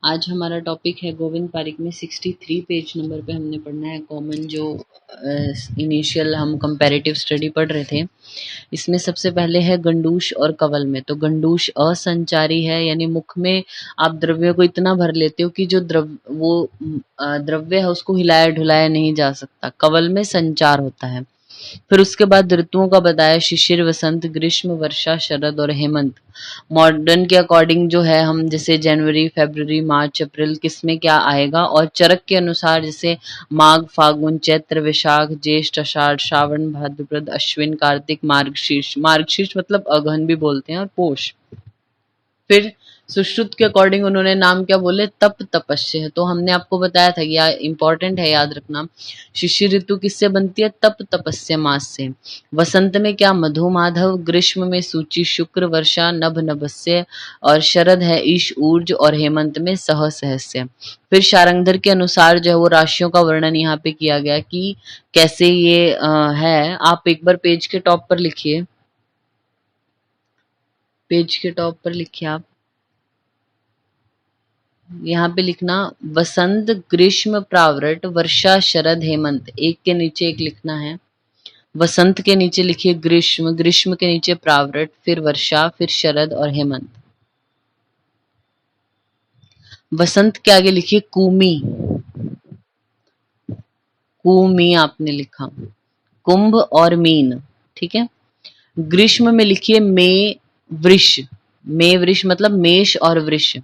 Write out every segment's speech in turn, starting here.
आज हमारा टॉपिक है गोविंद पारिक में 63 पेज नंबर पे हमने पढ़ना है कॉमन जो इनिशियल हम कंपैरेटिव स्टडी पढ़ रहे थे। इसमें सबसे पहले है गंडूश और कवल में। तो गंडूश असंचारी है, यानी मुख में आप द्रव्य को इतना भर लेते हो कि जो द्रव्य है उसको हिलाया ढुलाया नहीं जा सकता। कवल में संचार होता है। फिर उसके बाद ऋतुओं का बताया, शिशिर, वसंत, ग्रीष्म, वर्षा, शरद और हेमंत। मॉडर्न के अकॉर्डिंग जो है हम जैसे जनवरी, फरवरी, मार्च, अप्रैल किसमें क्या आएगा, और चरक के अनुसार जैसे माघ, फागुन, चैत्र, वैशाख, ज्येष्ठ, आषाढ़, श्रावण, भाद्रपद, अश्विन, कार्तिक, मार्गशीर्ष। मार्गशीर्ष मतलब अगहन भी बोलते हैं, और पोष। फिर सुश्रुत के अकॉर्डिंग उन्होंने नाम क्या बोले, तप, तपस्य है। तो हमने आपको बताया था, या इंपॉर्टेंट है याद रखना, शिशिर ऋतु किससे बनती है, तप तपस्य मास से। वसंत में क्या, मधु माधव। ग्रीष्म में सूचि, शुक्र। वर्षा नभ नभस्य, और शरद है ईश ऊर्ज, और हेमंत में सह सहस्य। फिर शारंगधर के अनुसार जो है वो राशियों का वर्णन यहाँ पे किया गया कि कैसे ये है। आप एक बार पेज के टॉप पर लिखिए, पेज के टॉप पर लिखिए आप, यहाँ पे लिखना वसंत, ग्रीष्म, प्रावृट, वर्षा, शरद, हेमंत। एक के नीचे एक लिखना है। वसंत के नीचे लिखिए ग्रीष्म, ग्रीष्म के नीचे प्रावृट, फिर वर्षा, फिर शरद और हेमंत। वसंत के आगे लिखिए कुमी, कुमी आपने लिखा, कुंभ और मीन, ठीक है। ग्रीष्म में लिखिए मे वृष, मे वृष मतलब मेष और वृष।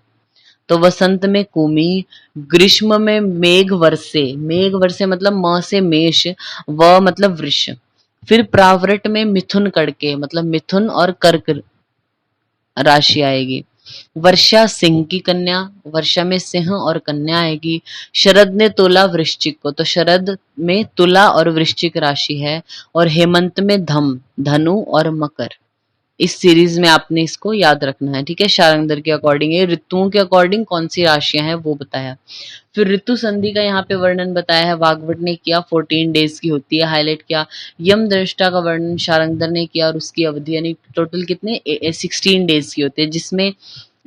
तो वसंत में कुमी, ग्रीष्म में मेघ वर्षे, मेघ वर्षे मतलब म से मेष, व मतलब वृष। फिर प्रावृट में मिथुन करके मतलब मिथुन और कर्क राशि आएगी। वर्षा सिंह की कन्या, वर्षा में सिंह और कन्या आएगी। शरद ने तोला वृश्चिक को, तो शरद में तुला और वृश्चिक राशि है। और हेमंत में धम, धनु और मकर। इस सीरीज में आपने इसको याद रखना है, ठीक है। शारंगधर के अकॉर्डिंग, ये ऋतुओं के अकॉर्डिंग कौन सी राशियां हैं वो बताया। फिर ऋतु संधि का यहाँ पे वर्णन बताया है, वाग्भट ने किया, 14 डेज की होती है, हाईलाइट किया। यम दृष्टा का वर्णन शारंगधर ने किया, और उसकी अवधि यानी टोटल कितने 16 डेज की होती है, जिसमें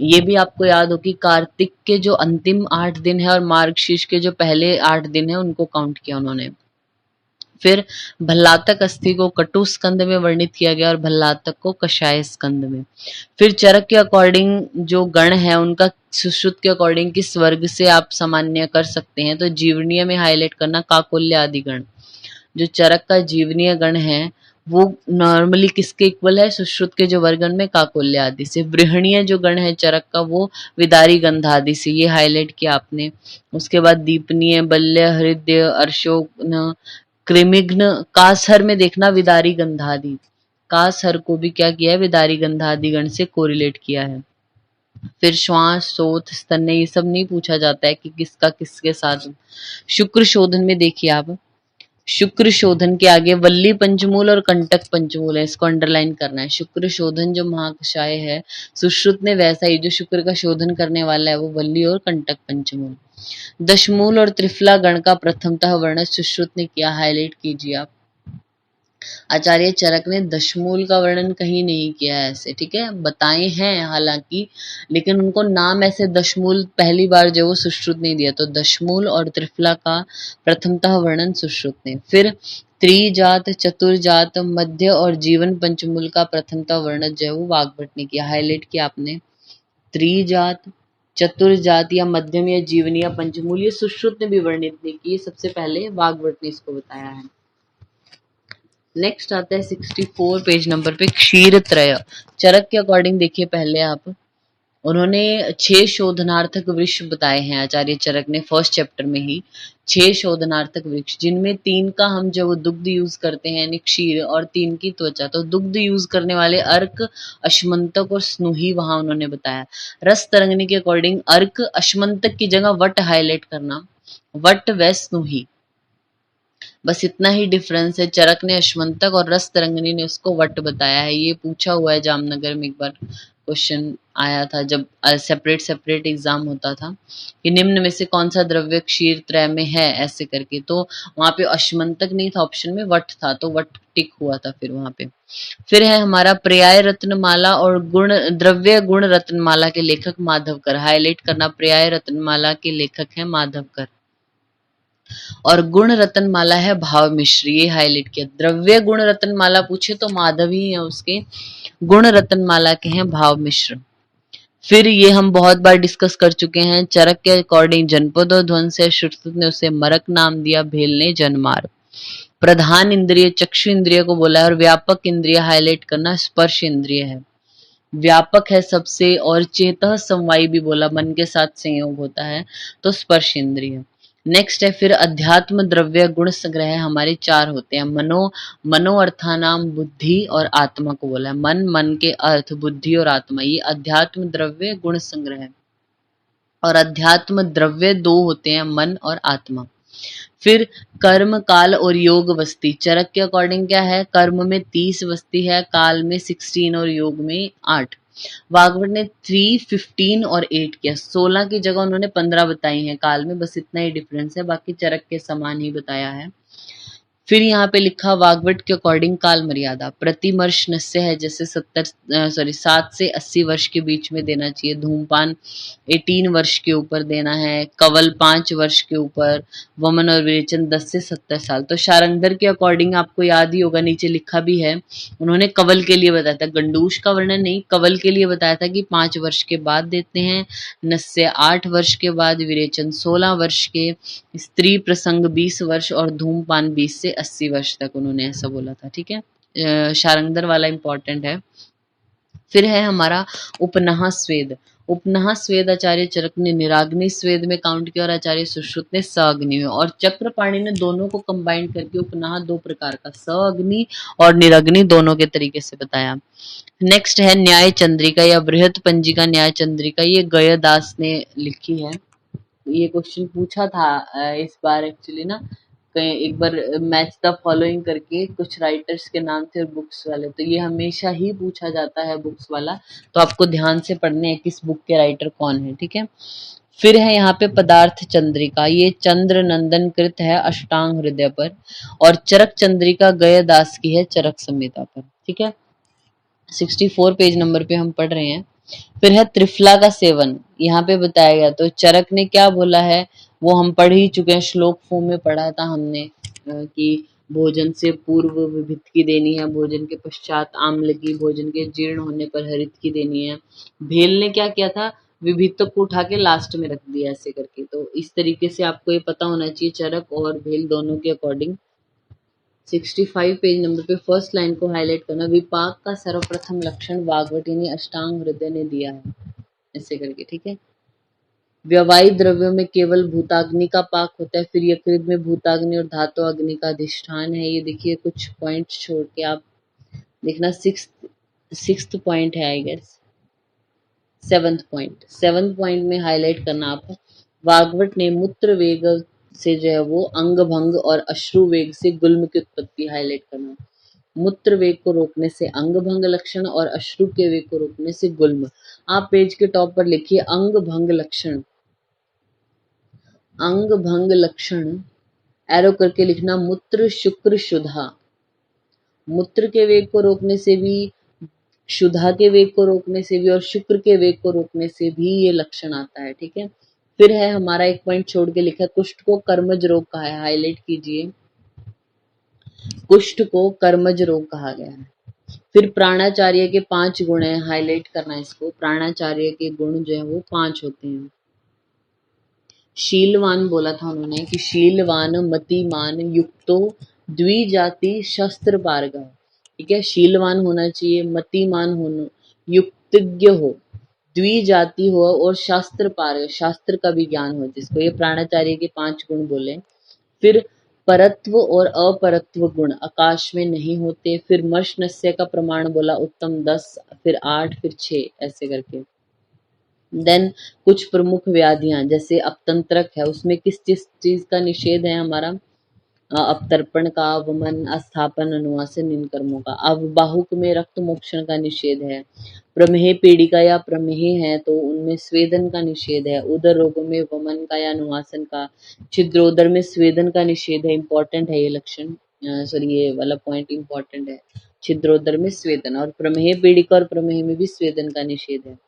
ये भी आपको याद हो कि कार्तिक के जो अंतिम 8 दिन है और मार्गशीर्ष के जो पहले 8 दिन है उनको काउंट किया उन्होंने। फिर भल्लातक अस्थि को कटु स्कंद में वर्णित किया गया, और भल्लातक को कषाय स्कंद में। फिर चरक के अकॉर्डिंग जो गण है उनका सुश्रुत के अकॉर्डिंग किस वर्ग से आप सामान्य कर सकते हैं, तो जीवनीय में हाईलाइट करना काकोल्य आदि गण। जो चरक का जीवनीय गण है वो नॉर्मली किसके इक्वल है, सुश्रुत के जो वर्गन में काकोल्य आदि से। वृहणीय जो गण है चरक का वो विदारी गंधादि से, ये हाईलाइट किया आपने। उसके बाद दीपनीय, बल्य, हृदय, अर्शोन, कृमिघ्न, कासहर में देखना विदारी गंधादि। कासहर को भी क्या किया है, विदारी गंधादि गण से कोरिलेट किया है। फिर श्वास, सोथ, स्तन्य, ये सब नहीं पूछा जाता है कि किसका किसके साथ। शुक्र शोधन में देखिए आप, शुक्र शोधन के आगे वल्ली पंचमूल और कंटक पंचमूल है, इसको अंडरलाइन करना है। शुक्र शोधन जो महाकषाय है सुश्रुत ने वैसा ही, जो शुक्र का शोधन करने वाला है वो वल्ली और कंटक पंचमूल। दशमूल और त्रिफला गण का प्रथमतः वर्णन सुश्रुत ने किया, हाईलाइट कीजिए आप। आचार्य चरक ने दशमूल का वर्णन कहीं नहीं किया है ऐसे, ठीक है, बताए हैं हालांकि, लेकिन उनको नाम ऐसे दशमूल पहली बार जो वो सुश्रुत नहीं दिया। तो दशमूल और त्रिफला का प्रथमतः वर्णन सुश्रुत ने। फिर त्रिजात, चतुर्जात, मध्य और जीवन पंचमूल का प्रथमतः वर्णन जो है वो वाग्भट ने किया, हाईलाइट किया आपने। त्रिजात, चतुर्जात या मध्यम या जीवन या पंचमूल ये सुश्रुत ने भी वर्णित नहीं की, सबसे पहले वाग्भट ने इसको बताया है। नेक्स्ट आता है 64 पेज नंबर पे क्षीर त्रय। चरक के अकॉर्डिंग देखिए पहले आप, उन्होंने 6 शोधनार्थक वृक्ष बताए हैं आचार्य चरक ने फर्स्ट चैप्टर में ही। 6 शोधनार्थक वृक्ष, जिनमें 3 का हम जो दुग्ध यूज करते हैं यानी क्षीर, और 3 की त्वचा। तो दुग्ध यूज करने वाले अर्क, अश्मंतक और स्नुही वहां उन्होंने बताया। रस तरंगनी के अकॉर्डिंग अर्क, अश्मंतक की जगह वट हाईलाइट करना, वट व स्नुही। बस इतना ही डिफरेंस है। चरक ने अश्वंतक और रस तरंगिणी ने उसको वट बताया है। ये पूछा हुआ है जामनगर में, एक बार क्वेश्चन आया था जब सेपरेट सेपरेट एग्जाम होता था कि निम्न में से कौन सा द्रव्य क्षीर त्रय में है, ऐसे करके। तो वहां पे अश्वंतक नहीं था ऑप्शन में, वट था, तो वट टिक हुआ था फिर वहां पे। फिर है हमारा पर्याय रत्नमाला और गुण द्रव्य गुण रत्नमाला के लेखक माधवकर। हाईलाइट करना, पर्याय रत्नमाला के लेखक है माधवकर और गुण रत्नमाला है भाव मिश्र। ये हाईलाइट किया। द्रव्य गुण रत्नमाला पूछे तो माधव ही है उसके, गुण रत्नमाला के हैं भाव मिश्र। फिर ये हम बहुत बार डिस्कस कर चुके हैं। चरक के अकॉर्डिंग जनपद और ध्वंस है, श्रुत ने उसे मरक नाम दिया, भेल ने जनमार। प्रधान इंद्रिय चक्षु इंद्रिय को बोला है और व्यापक इंद्रिय हाईलाइट करना स्पर्श इंद्रिय है। व्यापक है सबसे, और चेतः समवायी भी बोला, मन के साथ संयोग होता है, तो स्पर्श इंद्रिय। नेक्स्ट है फिर अध्यात्म द्रव्य गुण संग्रह, हमारे चार होते हैं। मनो अर्थानाम बुद्धि और आत्मा को बोला है। मन, मन के अर्थ, बुद्धि और आत्मा, ये अध्यात्म द्रव्य गुण संग्रह है। और अध्यात्म द्रव्य दो होते हैं, मन और आत्मा। फिर कर्म काल और योग वस्ती। चरक के अकॉर्डिंग क्या है, कर्म में 30 वस्ती है, काल में 16 और योग में 8। वाग्भट ने 3, 15 और 8 किया। 16 की जगह उन्होंने 15 बताई हैं काल में, बस इतना ही डिफरेंस है, बाकी चरक के समान ही बताया है। फिर यहाँ पे लिखा वाग्भट के अकॉर्डिंग काल मर्यादा, प्रतिमर्श नस्य है, जैसे 7 से 80 वर्ष के बीच में देना चाहिए। धूमपान 18 वर्ष के ऊपर देना है। कवल 5 वर्ष के ऊपर। वमन और विरेचन 10 से 70 साल। तो शारंगधर के अकॉर्डिंग आपको याद ही होगा, नीचे लिखा भी है, उन्होंने कवल के लिए बताया था, गंडूश का वर्णन नहीं, कवल के लिए बताया था कि 5 वर्ष के बाद देते हैं, नस्य 8 वर्ष के बाद, विरेचन 16 वर्ष के, स्त्री प्रसंग 20 वर्ष और धूमपान 20 से 80 वर्ष तक, उन्होंने ऐसा बोला था। ठीक है, शारंगधर वाला इंपॉर्टेंट है। फिर है हमारा उपनहा स्वेद। उपनहा स्वेद आचार्य चरक ने निराग्नि स्वेद में काउंट किया और आचार्य सुश्रुत ने सअग्नि में, और चक्रपाणि ने दोनों को कंबाइन करके उपनहा 2 प्रकार का, सअग्नि और निराग्नि, दोनों के तरीके से बताया। नेक्स्ट है न्याय चंद्रिका या बृहत पंजिका न्याय चंद्रिका, ये गयदास ने लिखी है। ये क्वेश्चन पूछा था इस बार एक्चुअली ना, कहीं एक बार मैच द फॉलोइंग करके कुछ राइटर्स के नाम थे और बुक्स वाले, तो ये हमेशा ही पूछा जाता है बुक्स वाला, तो आपको ध्यान से पढ़ने हैं किस बुक के राइटर कौन है। ठीक है, फिर है यहाँ पे पदार्थ चंद्रिका, ये चंद्र नंदन कृत है अष्टांग हृदय पर, और चरक चंद्रिका गयदास की है चरक संहिता पर। ठीक है, 64 पेज नंबर पे हम पढ़ रहे हैं। फिर है त्रिफला का सेवन, यहाँ पे बताया गया, तो चरक ने क्या बोला है वो हम पढ़ ही चुके हैं, श्लोक फॉर्म में पढ़ा था हमने कि भोजन से पूर्व विभित की देनी है, भोजन के पश्चात आम्ल की, भोजन के जीर्ण होने पर हरित की देनी है। भेल ने क्या किया था, विभित को उठा के लास्ट में रख दिया ऐसे करके। तो इस तरीके से आपको ये पता होना चाहिए चरक और भेल दोनों के अकॉर्डिंग। 65 पेज नंबर पे फर्स्ट लाइन को हाईलाइट करना, विपाक का सर्वप्रथम लक्षण वाग्भटी अष्टांग हृदय ने दिया है, ऐसे करके। ठीक है, व्यवहारिक द्रव्यों में केवल भूताग्नि का पाक होता है, फिर यकृत में भूताग्नि और धातु अग्नि का अधिष्ठान है। ये देखिए कुछ पॉइंट छोड़ के आप देखना, सिक्स्थ पॉइंट है आई गेस, सेवंथ पॉइंट में हाईलाइट करना आप, वाग्भट ने मूत्र वेग से जो है वो अंग भंग और अश्रु वेग से गुल्म की उत्पत्ति हाईलाइट करना। मूत्र वेग को रोकने से अंग भंग लक्षण और अश्रु के वेग को रोकने से गुल्म। आप पेज के टॉप पर लिखिए अंग भंग लक्षण, अंग भंग लक्षण एरो करके लिखना, मूत्र शुक्र शुद्धा, मूत्र के वेग को रोकने से भी, शुद्धा के वेग को रोकने से भी और शुक्र के वेग को रोकने से भी ये लक्षण आता है। ठीक है, फिर है हमारा एक पॉइंट छोड़ के लिखा है, कुष्ठ को कर्मज रोग कहा है, हाईलाइट कीजिए, कुष्ठ को कर्मज रोग कहा गया है। फिर प्राणाचार्य के 5 गुण है, हाईलाइट करना इसको, प्राणाचार्य के गुण जो है वो 5 होते हैं। शीलवान बोला था उन्होंने कि शीलवान मतिमान युक्तो द्विजाति शस्त्र पारगा। ठीक है, शीलवान होना चाहिए, मतिमान होना, युक्तज्ञ हो, द्विजाति हो और शास्त्र पारग, शास्त्र का भी ज्ञान हो जिसको, ये प्राणाचार्य के 5 गुण बोले। फिर परत्व और अपरत्व गुण आकाश में नहीं होते। फिर मश नस्य का प्रमाण बोला उत्तम 10, फिर 8, फिर 6, ऐसे करके। देन कुछ प्रमुख व्याधियां जैसे अपतंत्रक है, उसमें किस चीज का निषेध है हमारा, अपतर्पण का, वमन, अस्थापन, अनुवासन इन कर्मों का। अब बाहुक में रक्त मोक्षण का निषेध है। प्रमेह पीड़िका या प्रमेह है तो उनमें स्वेदन का निषेध है। उदर रोगों में वमन का या अनुवासन का। छिद्रोदर में स्वेदन का निषेध है। इंपॉर्टेंट है ये लक्षण, सॉरी ये वाला पॉइंट इंपॉर्टेंट है। छिद्रोदर में स्वेदन, और प्रमेह पीड़िका और प्रमेह में भी स्वेदन का निषेध है।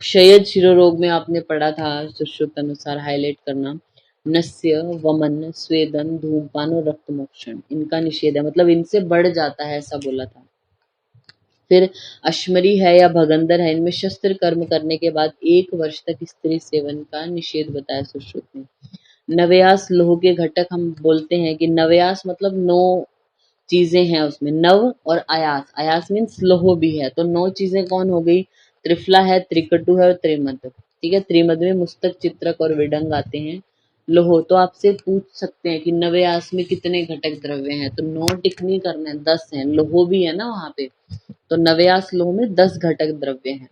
क्षयद शिरोरोग में आपने पढ़ा था सुश्रुत अनुसार, हाईलाइट करना, नस्य, वमन, स्वेदन, धूमपान और रक्त मोक्षण, इनका निषेध है, मतलब इनसे बढ़ जाता है ऐसा बोला था। फिर अश्मरी है या भगंदर है, इनमें शस्त्र कर्म करने के बाद 1 वर्ष तक स्त्री सेवन का निषेध बताया सुश्रुत ने। नवयास लोह के घटक हम बोलते हैं कि नवयास मतलब 9 चीजें हैं उसमें, नव और आयास, आयास मीन्स लोह भी है, तो 9 चीजें कौन हो गई, त्रिफला है, त्रिकटु है और त्रिमद, ठीक है। त्रिमद में मुस्तक, चित्रक और विडंग आते हैं। लोह तो आपसे पूछ सकते हैं कि नवयास में कितने घटक द्रव्य हैं, तो 9 टिक नहीं करना है, 10 हैं, लोह भी है ना वहां पे, तो नवयास लोह में 10 घटक द्रव्य हैं।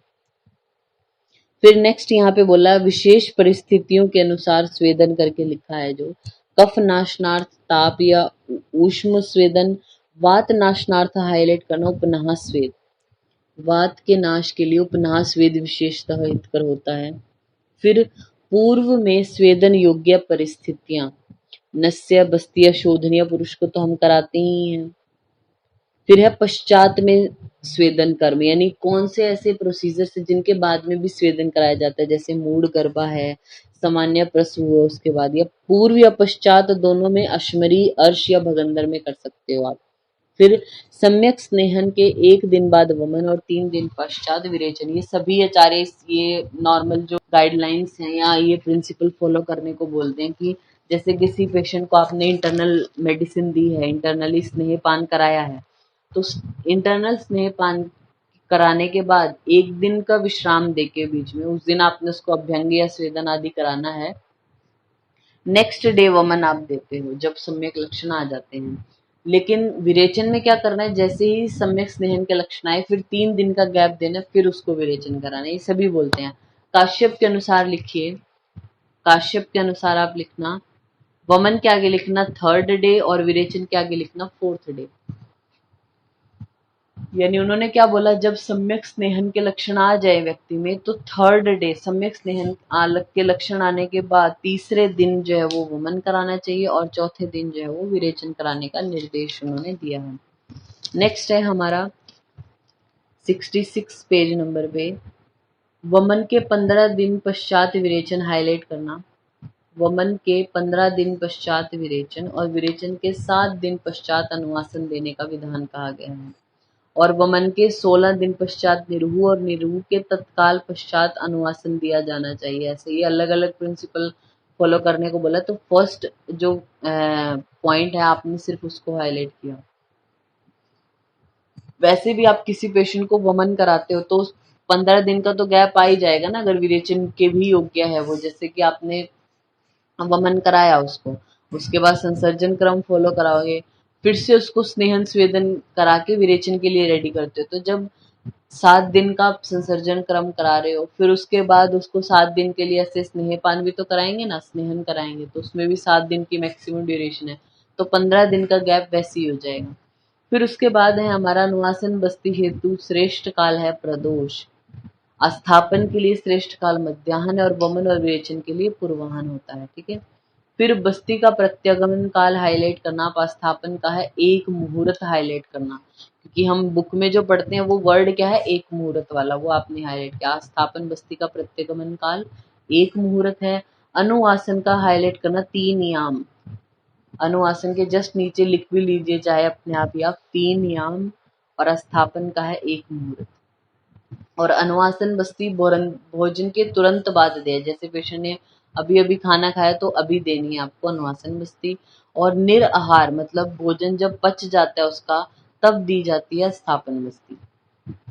फिर नेक्स्ट यहाँ पे बोला विशेष परिस्थितियों के अनुसार स्वेदन करके लिखा है, जो कफ नाशनार्थ, ताप या ऊष्म स्वेदन, वात नाशनार्थ हाईलाइट करना, उपनाह स्वेद, वात के नाश के लिए उपनाह स्वेद विशेषतः हितकर होता है। फिर पूर्व में स्वेदन योग्य परिस्थितियां, नस्य, बस्ती या शोधनीय पुरुष को तो हम कराते ही हैं। फिर है पश्चात में स्वेदन कर्म, यानी कौन से ऐसे प्रोसीजर से जिनके बाद में भी स्वेदन कराया जाता है, जैसे मूढ़ गर्भा है, सामान्य प्रसूव हुआ उसके बाद, या पूर्व या पश्चात दोनों में, अश्मरी, अर्श या भगंदर में कर सकते हो आप। फिर सम्यक स्नेहन के 1 दिन बाद वमन और 3 दिन पश्चात विरेचन, ये सभी आचार्य ये नॉर्मल जो गाइडलाइंस हैं या ये प्रिंसिपल फॉलो करने को बोलते हैं कि जैसे किसी पेशेंट को आपने इंटरनल मेडिसिन दी है, इंटरनली स्नेहपान कराया है, तो इंटरनल स्नेहपान कराने के बाद 1 दिन का विश्राम देके बीच में, उस दिन आपने उसको अभ्यंग या स्वेदन आदि कराना है। नेक्स्ट डे वमन आप देते हो जब सम्यक लक्षण आ जाते हैं। लेकिन विरेचन में क्या करना है, जैसे ही सम्यक स्नेहन के लक्षण आए फिर 3 दिन का गैप देना, फिर उसको विरेचन कराना, ये सभी बोलते हैं। काश्यप के अनुसार लिखिए, काश्यप के अनुसार आप लिखना, वमन के आगे लिखना 3rd डे और विरेचन के आगे लिखना 4th डे। यानी उन्होंने क्या बोला, जब सम्यक स्नेहन के लक्षण आ जाए व्यक्ति में तो 3rd डे सम्यक स्नेहन के लक्षण आने के बाद तीसरे दिन जो है वो वमन कराना चाहिए और चौथे दिन जो है वो विरेचन कराने का निर्देश उन्होंने दिया है। नेक्स्ट है हमारा 66 पेज नंबर पे, वमन के 15 दिन पश्चात विरेचन हाईलाइट करना, वमन के 15 दिन पश्चात विरेचन और विरेचन के 7 दिन पश्चात अनुवासन देने का विधान कहा गया है। और वमन के 16 दिन पश्चात निरुह और निरुह के तत्काल पश्चात अनुवासन दिया जाना चाहिए। ऐसे ये अलग अलग प्रिंसिपल फॉलो करने को बोला, तो फर्स्ट जो पॉइंट है आपने सिर्फ उसको हाईलाइट किया। वैसे भी आप किसी पेशेंट को वमन कराते हो तो 15 दिन का तो गैप आ ही जाएगा ना, अगर विरेचन के भी योग्य है वो, जैसे कि आपने वमन कराया उसको, उसके बाद संसर्जन क्रम फॉलो कराओगे, फिर से उसको स्नेहन स्वेदन करा के विरेचन के लिए रेडी करते हो, तो जब 7 दिन का आप संसर्जन क्रम करा रहे हो, फिर उसके बाद उसको 7 दिन के लिए ऐसे स्नेहपान भी तो कराएंगे ना, स्नेहन कराएंगे, तो उसमें भी 7 दिन की मैक्सिमम ड्यूरेशन है, तो 15 दिन का गैप वैसे ही हो जाएगा। फिर उसके बाद है हमारा अनुवासन बस्ती हेतु श्रेष्ठ काल है प्रदोष, अस्थापन के लिए श्रेष्ठ काल मध्याह्न और वमन और विरेचन के लिए पूर्वाह्न होता है, ठीक है। फिर बस्ती का प्रत्यागमन काल हाईलाइट करना, स्थापन का है 1 मुहूर्त हाईलाइट करना, क्योंकि हम बुक में जो पढ़ते हैं वो वर्ड क्या है 1 मुहूर्त वाला, वो आपने हाईलाइट किया। स्थापन बस्ती का प्रत्यागमन काल 1 मुहूर्त है। अनुवासन का हाईलाइट करना 3 याम, अनुवासन के जस्ट नीचे लिख भी लीजिए चाहे अपने आप ही आप, 3 याम, और स्थापन का है 1 मुहूर्त। और अनुवासन बस्ती भोजन के तुरंत बाद दे, जैसे पेशेंट ने अभी अभी खाना खाया तो अभी देनी है आपको अनुवासन बस्ती। और निराहार मतलब भोजन जब पच जाता है उसका तब दी जाती है स्थापन बस्ती।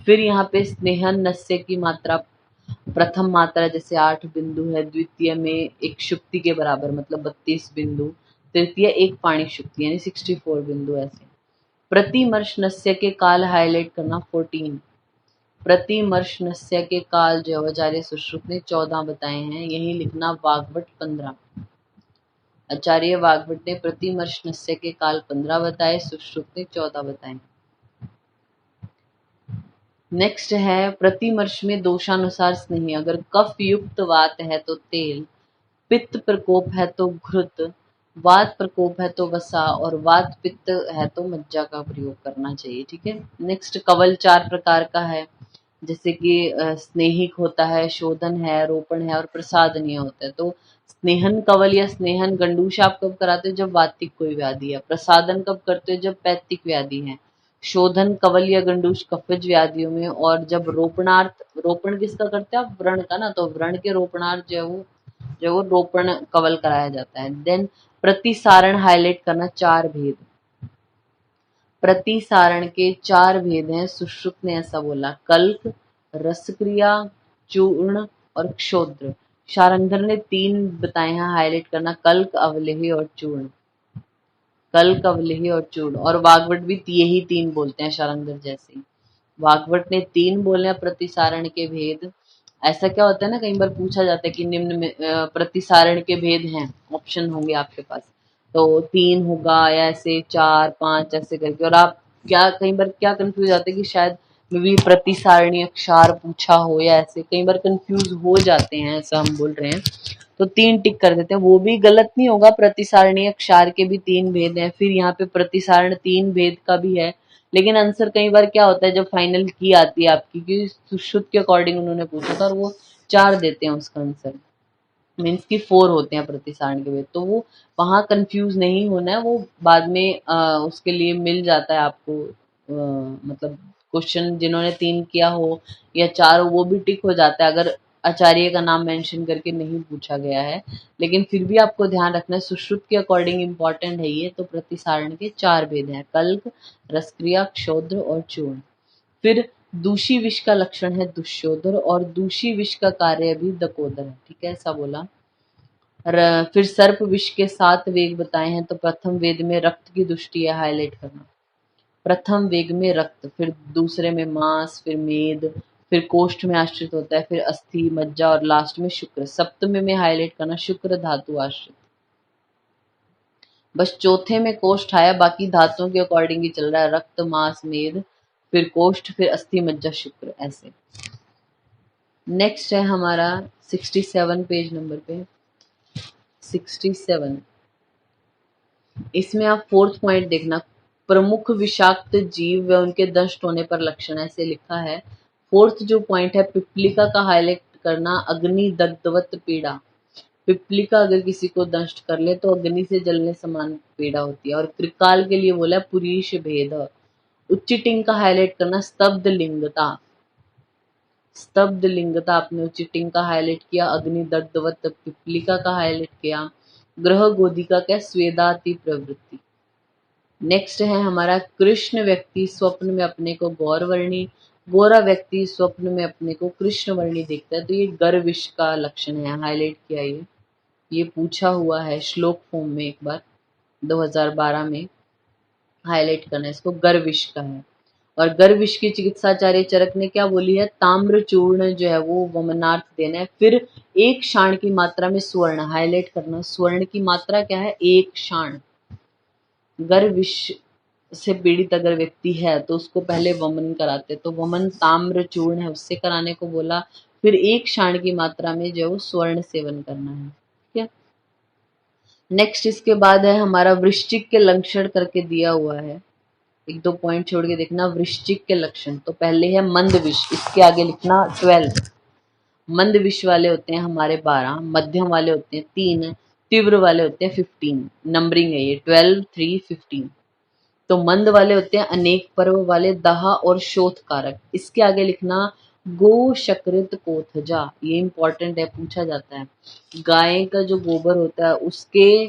फिर यहाँ पे स्नेहन नस्य की मात्रा, प्रथम मात्रा जैसे 8 बिंदु है, द्वितीय में 1 शुक्ति के बराबर मतलब 32 बिंदु, तृतीय 1 पाणी शुक्ति यानी 64 बिंदु। ऐसे प्रतिमर्श नस्य के काल हाईलाइट करना 14, प्रतिमर्श नस्य के काल जो आचार्य सुश्रुत ने 14 बताए हैं, यही लिखना वाग्भट 15। आचार्य वाग्भट ने प्रतिमर्श नस्य के काल 15 बताए, सुश्रुत ने 14 बताए। नेक्स्ट है प्रतिमर्श में दोषानुसार स्नेही। अगर कफ युक्त वात है तो तेल, पित्त प्रकोप है तो घृत, वात प्रकोप है तो वसा और वात पित्त है तो मज्जा का प्रयोग करना चाहिए। ठीक है। नेक्स्ट कवल 4 प्रकार का है, जैसे कि स्नेहिक होता है, शोधन है, रोपण है और प्रसादनीय होता है। तो स्नेहन कवल या स्नेहन गंडूश आप कब कराते हो? जब वातिक कोई व्याधि है। प्रसादन कब करते हो? जब पैत्तिक व्याधि है। शोधन कवल या गंडूश कफज व्याधियों में। और जब रोपणार्थ, रोपण किसका करते हैं आप? व्रण का ना, तो व्रण के रोपणार्थ जो वो रोपण कवल कराया जाता है। देन प्रतिसारण हाईलाइट करना, 4 भेद। प्रतिसारण के 4 भेद हैं, सुश्रुत ने ऐसा बोला। कल्क, रसक्रिया, चूर्ण और क्षोद्र। शारंगधर ने 3 बताए हैं हाईलाइट करना, कल्क, अवलेही और चूर्ण। कल्क, अवलेही और चूर्ण। और वाग्भट भी यही 3 बोलते हैं शारंगधर जैसे ही। वाग्भट ने 3 बोले हैं प्रतिसारण के भेद। ऐसा क्या होता है ना, कई बार पूछा जाता है कि निम्न में प्रतिसारण के भेद हैं, ऑप्शन होंगे आपके पास, तो 3 होगा या ऐसे 4 5 ऐसे करके। और आप क्या कई बार क्या कंफ्यूज जाते हैं कि शायद मे बी प्रतिसारणी क्षार पूछा हो, या ऐसे कई बार कंफ्यूज हो जाते हैं, ऐसा हम बोल रहे हैं। तो 3 टिक कर देते हैं, वो भी गलत नहीं होगा। प्रतिसारणीय क्षार के भी 3 भेद हैं। फिर यहाँ पे प्रतिसारण 3 भेद का भी है। लेकिन आंसर कई बार क्या होता है, जब फाइनल की आती है आपकी, क्योंकि सुश्रुत के अकॉर्डिंग उन्होंने पूछा था और वो 4 देते हैं उसका आंसर, मीन्स की 4 होते हैं प्रतिसारण के भेद। तो वो वहां कंफ्यूज नहीं होना है, वो बाद में उसके लिए मिल जाता है आपको। मतलब क्वेश्चन जिन्होंने 3 किया हो या 4 हो, वो भी टिक हो जाता है अगर आचार्य का नाम मेंशन करके नहीं पूछा गया है। लेकिन फिर भी आपको ध्यान रखना है, सुश्रुत के अकॉर्डिंग इंपॉर्टेंट है ये। तो प्रतिसारण के 4 भेद हैं, कल्क, रसक्रिया, क्षोद्र और चूर्ण। फिर दूषी विष का लक्षण है दुष्योधर, और दूषी विष का कार्य भी दकोदर है। ठीक है, ऐसा बोला। फिर सर्प विष के 7 वेग बताए हैं। तो प्रथम वेद में रक्त की दृष्टि है, हाईलाइट करना। प्रथम वेग में रक्त, फिर दूसरे में मांस, फिर मेद, फिर कोष्ठ में आश्रित होता है, फिर अस्थि, मज्जा और लास्ट में शुक्र। सप्तम में हाईलाइट करना, शुक्र धातु आश्रित। बस चौथे में कोष्ठ आया, बाकी धातुओं के अकॉर्डिंग ही चल रहा है, रक्त, मांस, मेद, फिर कोष्ठ, फिर अस्थि, मज्जा, शुक्र, ऐसे। नेक्स्ट है हमारा 67 पेज नंबर पे 67। इसमें आप 4th पॉइंट देखना, प्रमुख विषाक्त जीव व उनके दंष्ट होने पर लक्षण, ऐसे लिखा है। 4th जो पॉइंट है, पिपलिका का हाईलाइट करना, अग्नि दग्धवत पीड़ा। पिपलिका अगर किसी को दंष्ट कर ले तो अग्नि से जलने समान पीड़ा होती है। और त्रिकाल के लिए बोला पुरीश भेद। उच्चिटिंग का हाईलाइट करना, स्तब्ध लिंगता। स्तब्ध लिंगता आपने उच्चिटिंग का हाईलाइट किया, अग्नि दग्धवत पिपलिका का हाईलाइट किया, ग्रह गोधिका का स्वेदाति प्रवृत्ति। नेक्स्ट है हमारा कृष्ण व्यक्ति स्वप्न में अपने को गौरवर्णी, गोरा व्यक्ति स्वप्न में अपने को कृष्णवर्णी देखता है। तो ये गर्विश का लक्षण है, हाईलाइट किया। ये पूछा हुआ है श्लोक फॉर्म में एक बार 2012 में, हाईलाइट करना है इसको, गर्विश का है। और गर्विश की चिकित्साचार्य चरक ने क्या बोली है, ताम्र चूर्ण जो है वो वमनार्थ देना है। फिर 1 क्षाण की मात्रा में स्वर्ण, हाईलाइट करना, स्वर्ण की मात्रा क्या है, 1 क्षाण। गर्विश से पीड़ित अगर व्यक्ति है तो उसको पहले वमन कराते, तो वमन ताम्र चूर्ण है उससे कराने को बोला। फिर 1 क्षाण की मात्रा में जो स्वर्ण सेवन करना है। ठीक है। नेक्स्ट इसके बाद है हमारा वृश्चिक के लक्षण करके दिया हुआ है, 1-2 पॉइंट छोड़ के देखना। वृश्चिक के लक्षण, तो पहले है मंद विष, इसके आगे लिखना 12। मंद विष वाले होते हैं हमारे 12, मध्यम वाले होते हैं 3, तीव्र वाले होते हैं 15। नंबरिंग है ये 12, 3, 15। तो मंद वाले होते हैं अनेक पर्व वाले, दाह और शोथ कारक। इसके आगे लिखना गो शकृत कोथजा, ये इंपॉर्टेंट है, पूछा जाता है। गाय का जो गोबर होता है उसके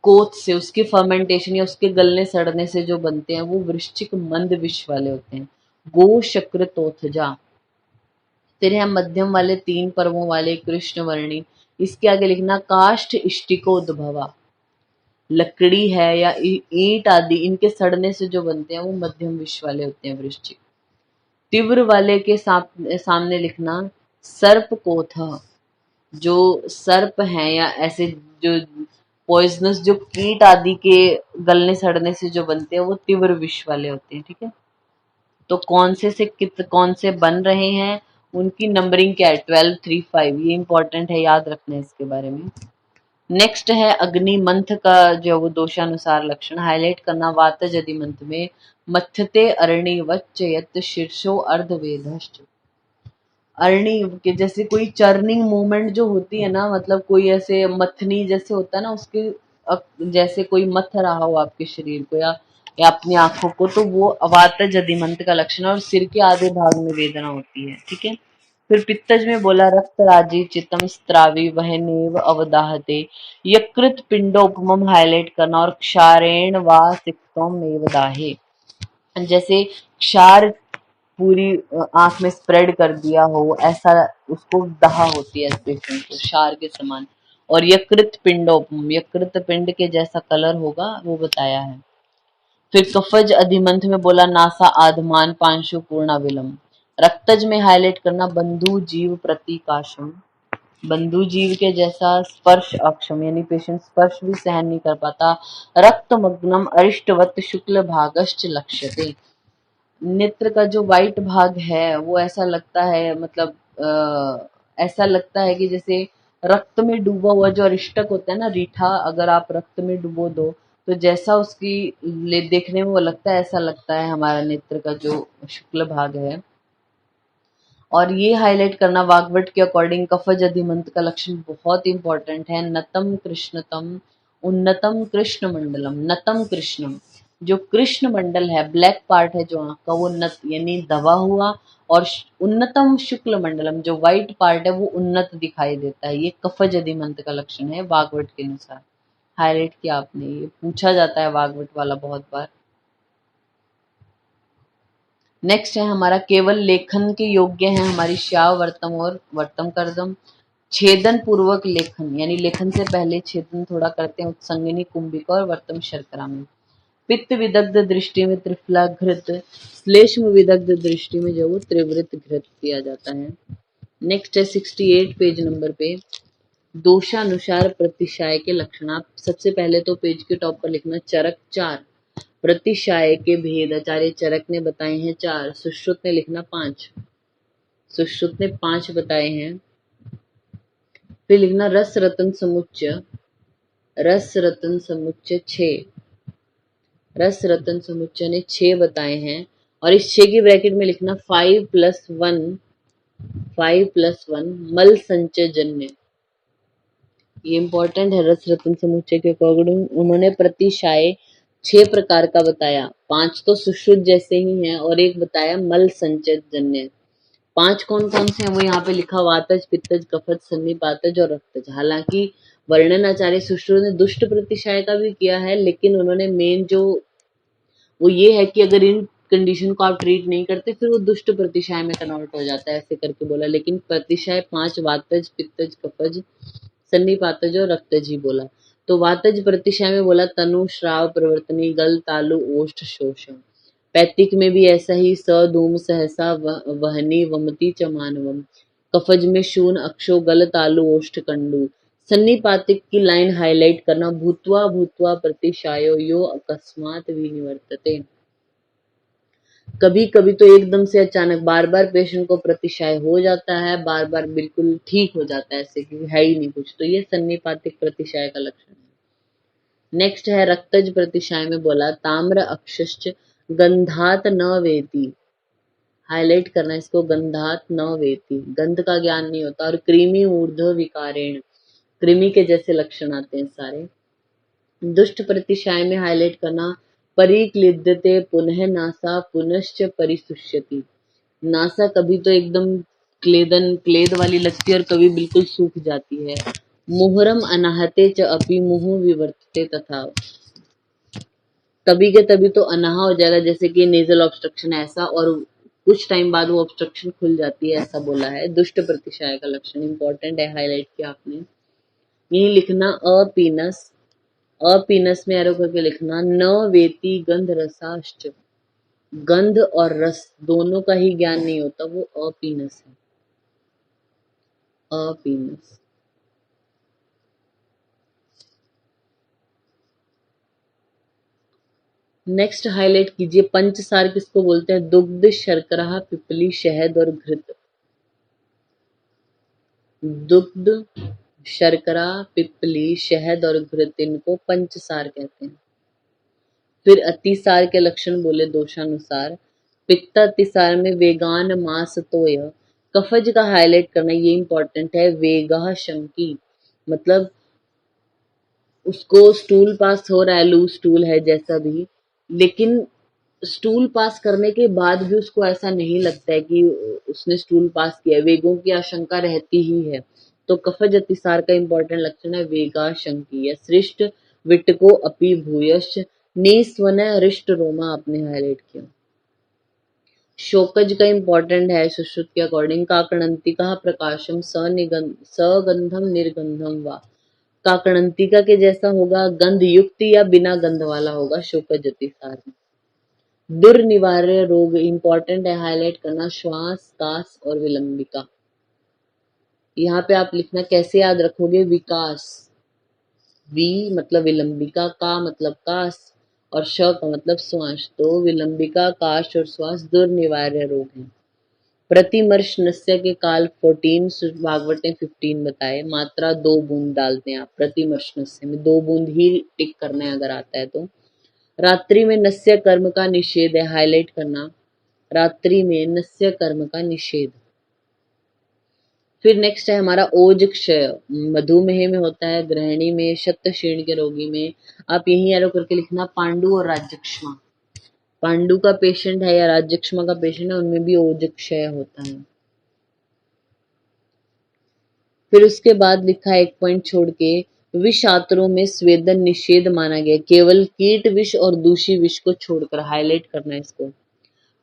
कोथ से, उसके फर्मेंटेशन या उसके गलने सड़ने से जो बनते हैं वो वृश्चिक मंद विष वाले होते हैं। गो शक्रतोथजा। फिर है मध्यम वाले 3 पर्वों वाले कृष्णवर्णी, इसके आगे लिखना काष्ठ इष्टिकोद्भवा। लकड़ी है या ईंट आदि, इनके सड़ने से जो बनते हैं वो मध्यम विष वाले होते हैं वृश्चिक। तीव्र वाले के सामने लिखना सर्प कोथ, जो सर्प हैं या ऐसे जो पॉइजनस जो कीट आदि के गलने सड़ने से जो बनते हैं वो तीव्र विष वाले होते हैं, ठीक है। तो कौन से कौन से बन रहे हैं, उनकी नंबरिंग क्या है, 12, 3, 5, ये इंपॉर्टेंट है, याद रखना है इसके बारे में। नेक्स्ट है अग्निमंथ का जो वो दोषानुसार लक्षण हाईलाइट करना। वातज अधिमंथ में मथ्यते अरणिवच्च यत् शीर्षो अर्धवेदश्च। अरणी के जैसे कोई चर्निंग मूवमेंट जो होती है ना, मतलब कोई ऐसे मथनी जैसे होता है ना, उसके जैसे कोई मथ रहा हो आपके शरीर को या अपनी आंखों को, तो वो वातज अधिमंत का लक्षण है और सिर के आधे भाग में वेदना होती है, ठीक है। फिर पित्तज में बोला रक्त राजी चितम स्त्रावी वहनेव अवदाहते, यकृत पिंडोपमम हाईलाइट करना और क्षारेण वा सिक्तोम मेव दाहे। जैसे क्षार पूरी आंख में स्प्रेड कर दिया हो, ऐसा उसको दहा होती है पेशेंट को क्षार के समान। और यकृत पिंडोपम, यकृत पिंड के जैसा कलर होगा वो बताया है। फिर कफज अधिमंथ में बोला नासा आधमान पांशु पूर्णा विलम। रक्तज में हाईलाइट करना बंधु जीव प्रतीकाशम, बंधु जीव के जैसा स्पर्श अक्षम, यानी पेशेंट स्पर्श भी सहन नहीं कर पाता। रक्त मग्नम अरिष्टवत शुक्ल भागश्च लक्ष्यते, नेत्र का जो वाइट भाग है वो ऐसा लगता है, मतलब ऐसा लगता है कि जैसे रक्त में डूबा हुआ जो अरिष्टक होता है ना, रीठा अगर आप रक्त में डुबो दो तो जैसा उसकी देखने में वो लगता है, ऐसा लगता है हमारा नेत्र का जो शुक्ल भाग है। और ये हाईलाइट करना वाग्भट के अकॉर्डिंग कफज अधिमंत का लक्षण बहुत इंपॉर्टेंट है। नतम कृष्णतम उन्नतम कृष्ण मंडलम, नतम कृष्णम, जो कृष्ण मंडल है, ब्लैक पार्ट है जो आंख का, वो नत यानी दबा हुआ, और उन्नतम शुक्ल मंडलम, जो व्हाइट पार्ट है वो उन्नत दिखाई देता है। ये कफज अधिमंत का लक्षण है वाग्भट के अनुसार। हाईलाइट किया आपने, ये पूछा जाता है वाग्भट वाला बहुत बार। नेक्स्ट है हमारा केवल लेखन के योग्य है हमारी श्याव वर्तम और वर्तम करदम। छेदन पूर्वक लेखन, यानी लेखन से पहले छेदन थोड़ा करते हैं, उत्संगिनी कुंभिका और वर्तम शर्करा में। पित्त विदग्ध दृष्टि में त्रिफला घृत, श्लेष्म विदग्ध दृष्टि में जो वो त्रिवृत घृत किया जाता है। नेक्स्ट है 68 पेज नंबर पे दोषानुसार प्रतिशाय के लक्षण। आप सबसे पहले तो पेज के टॉप पर लिखना चरक 4, प्रतिशाय के भेद आचार्य चरक ने बताए हैं 4, सुश्रुत ने लिखना 5, सुश्रुत ने 5 बताए हैं। फिर लिखना रस रतन समुच्चय, रस रतन समुच्चय 6, रस रतन समुच्चय ने 6 बताए हैं। और इस 6 की ब्रैकेट में लिखना 5+1, 5+1 मल संचय जन्य, ये इंपॉर्टेंट है। रस रतन समुच्चय के अकॉर्डिंग उन्होंने प्रतिशाय 6 प्रकार का बताया, 5 तो सुश्रुत जैसे ही हैं और एक बताया मल संचय जन्य। 5 कौन कौन से हैं वो यहाँ पे लिखा, वातज पित्तज कफज सन्निपातज और रक्तज। हालांकि वर्णन आचार्य सुश्रुत ने दुष्ट प्रतिशाय का भी किया है, लेकिन उन्होंने मेन जो वो ये है कि अगर इन कंडीशन को आप ट्रीट नहीं करते फिर वो दुष्ट प्रतिशाय में कन्वर्ट हो जाता है, ऐसे करके बोला। लेकिन प्रतिशाय 5 वातज पित्तज कफज सन्निपातज और रक्तज ही बोला। तो वातज प्रतिशय में बोला तनु श्राव प्रवर्तनी गल तालु ओष्ठ शोषण। पैतिक में भी ऐसा ही स धूम सहसा वहनी वमती च मानवम। कफज में शून अक्षो गल तालु ओष्ठ कंडु। सन्निपातिक की लाइन हाईलाइट करना भूत्वा भूत्वा प्रतिशायो यो अकस्मात विनिवर्तते। कभी कभी तो एकदम से अचानक बार बार पेशेंट को प्रतिशाय हो जाता है, बार बार बिल्कुल ठीक हो जाता है, ऐसे कि है ही नहीं कुछ, तो ये सन्निपातिक प्रतिशाय का लक्षण है। नेक्स्ट है रक्तज प्रतिशाय में बोला ताम्र अक्षश्च गंधात न वेति, हाईलाइट करना इसको, गंधात न वेति, गंध का ज्ञान नहीं होता। और कृमि ऊर्ध्व विकारेण, कृमि के जैसे लक्षण आते हैं सारे। दुष्ट प्रतिशाय में हाईलाइट करना परिक्लिद्यते पुनः नासा पुनश्च परिसुष्यति, नासा कभी तो एकदम क्लेद वाली लगती है और कभी बिल्कुल सूख जाती है। मुहरम अनाहते च अपि मुहु विवर्तते तथा, तभी के तभी तो अनाहा हो जाएगा, जैसे कि नेजल ऑब्स्ट्रक्शन ऐसा, और कुछ टाइम बाद वो ऑब्स्ट्रक्शन खुल जाती है, ऐसा बोला है। दुष्ट प्रतिशाय का लक्षण इंपॉर्टेंट है, हाईलाइट किया आपने। यही लिखना अपीनस, अपीनस में एरो करके लिखना न वेति गंध रसाश्च, गंध और रस दोनों का ही ज्ञान नहीं होता, वो अपीनस है, अपीनस। नेक्स्ट हाईलाइट कीजिए, पंचसार किसको बोलते हैं? दुग्ध, शर्करा, पिपली, शहद और घृत। दुग्ध, शर्करा, पिपली, शहद और घृत, इनको पंचसार कहते हैं। फिर अतिसार के लक्षण बोले दोषानुसार। पित्त अतिसार में वेगान मास तोय। कफज का हाईलाइट करना, ये इंपॉर्टेंट है। वेगः शंकी, मतलब उसको स्टूल पास हो रहा है, लूज स्टूल है जैसा भी, लेकिन स्टूल पास करने के बाद भी उसको ऐसा नहीं लगता है कि उसने स्टूल पास किया है, वेगों की आशंका रहती ही है। तो कफज अतिसार का इंपॉर्टेंट लक्षण है वेगाशंकीय। सृष्ट विटको अपि भूयश्च निस्वन रिष्ट रोमा, आपने हाईलाइट किया। शोकज का इंपॉर्टेंट है सुश्रुत के अकॉर्डिंग। काकणंतिका प्रकाशम सगंधम निर्गंधम वा। काकणंतिका के जैसा होगा, गंध युक्त या बिना गंध वाला होगा शोकज अतिसार में। दुर्निवार्य रोग इंपॉर्टेंट है, हाईलाइट करना, श्वास, कास और विलंबिका। यहाँ पे आप लिखना, कैसे याद रखोगे? विकास, वी मतलब विलंबिका, का मतलब कास और श का मतलब श्वास। तो विलंबिका, काश और श्वास दुर्निवार्य रोग हैं। प्रतिमर्श नस्य के काल 14, भागवत ने 15 बताए। मात्रा 2 बूंद डालते हैं आप प्रतिमर्श नस्य में, 2 बूंद ही टिक करना है अगर आता है तो। रात्रि में नस्य कर्म का निषेध है, हाईलाइट करना, रात्रि में नस्य कर्म का निषेध। फिर नेक्स्ट है हमारा ओज क्षय, मधुमेह में होता है, गृहिणी में, शक्त क्षीण के रोगी में। आप यही एरो करके लिखना, पांडु और राज्यक्षमा। पांडु का पेशेंट है या राज्यक्षमा का पेशेंट है, उनमें भी ओज क्षय होता है। फिर उसके बाद लिखा है एक पॉइंट छोड़ के, विषात्रों में स्वेदन निषेध माना गया, केवल कीट विष और दूषी विष को छोड़कर, हाईलाइट करना है इसको।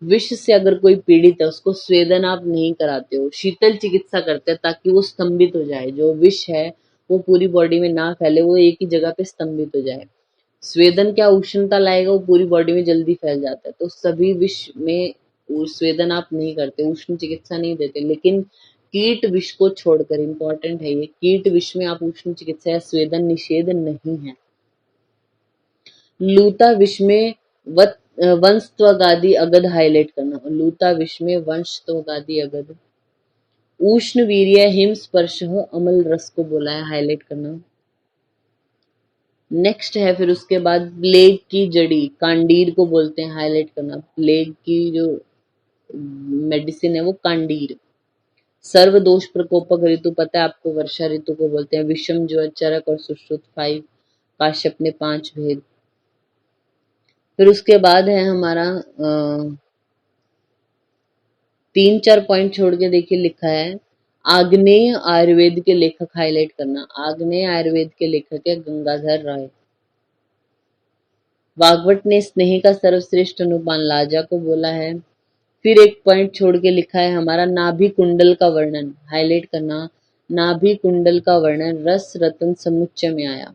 विष से अगर कोई पीड़ित है उसको स्वेदन आप नहीं कराते हो, शीतल चिकित्सा करते हैं ताकि वो स्तंभित हो जाए, जो विष है वो पूरी बॉडी में ना फैले, वो एक ही जगह पे स्तंभित हो जाए। स्वेदन क्या उष्णता लाएगा, वो पूरी बॉडी में जल्दी फैल जाता है। तो सभी विष में स्वेदन आप नहीं करते, उष्ण चिकित्सा नहीं देते, लेकिन कीट विष को छोड़कर, इंपॉर्टेंट है ये, कीट विष में आप उष्ण चिकित्सा या स्वेदन निषेध नहीं है। लूता विष में वंशत्वगादि अगध, हाईलाइट करना, लूता विष में वंशत्वगादि अगध। उष्ण वीर्य हिम स्पर्श अमल रस को बोला है, हाईलाइट करना। नेक्स्ट है फिर उसके बाद प्लेग की जड़ी, कांडीर को बोलते हैं, हाईलाइट करना, प्लेग की जो मेडिसिन है वो कांडीर। सर्व दोष प्रकोपक ऋतु पता है आपको, वर्षा ऋतु को बोलते हैं। विषम जो चरक और सुश्रुत 5, काश्यप ने 5 भेद। फिर उसके बाद है हमारा 3-4 पॉइंट छोड़ के देखिए, लिखा है आग्नेय आयुर्वेद के लेखक, हाईलाइट करना, आग्नेय आयुर्वेद के लेखक है गंगाधर राय। भागवत ने स्नेह का सर्वश्रेष्ठ अनुपान लाजा को बोला है। फिर एक पॉइंट छोड़ के लिखा है हमारा नाभि कुंडल का वर्णन, हाईलाइट करना, नाभि कुंडल का वर्णन रस रत्न समुच्चय में आया।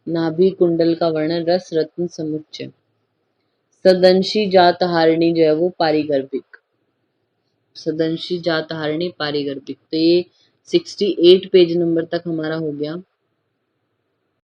नाभि कुंडल का वर्णन रस रत्न समुच्चय। सदंशी जात हारिणी जो है वो पारिगर्भिक, सदंशी जात हारिणी पारिगर्भिक। तो ये 68 पेज नंबर तक हमारा हो गया।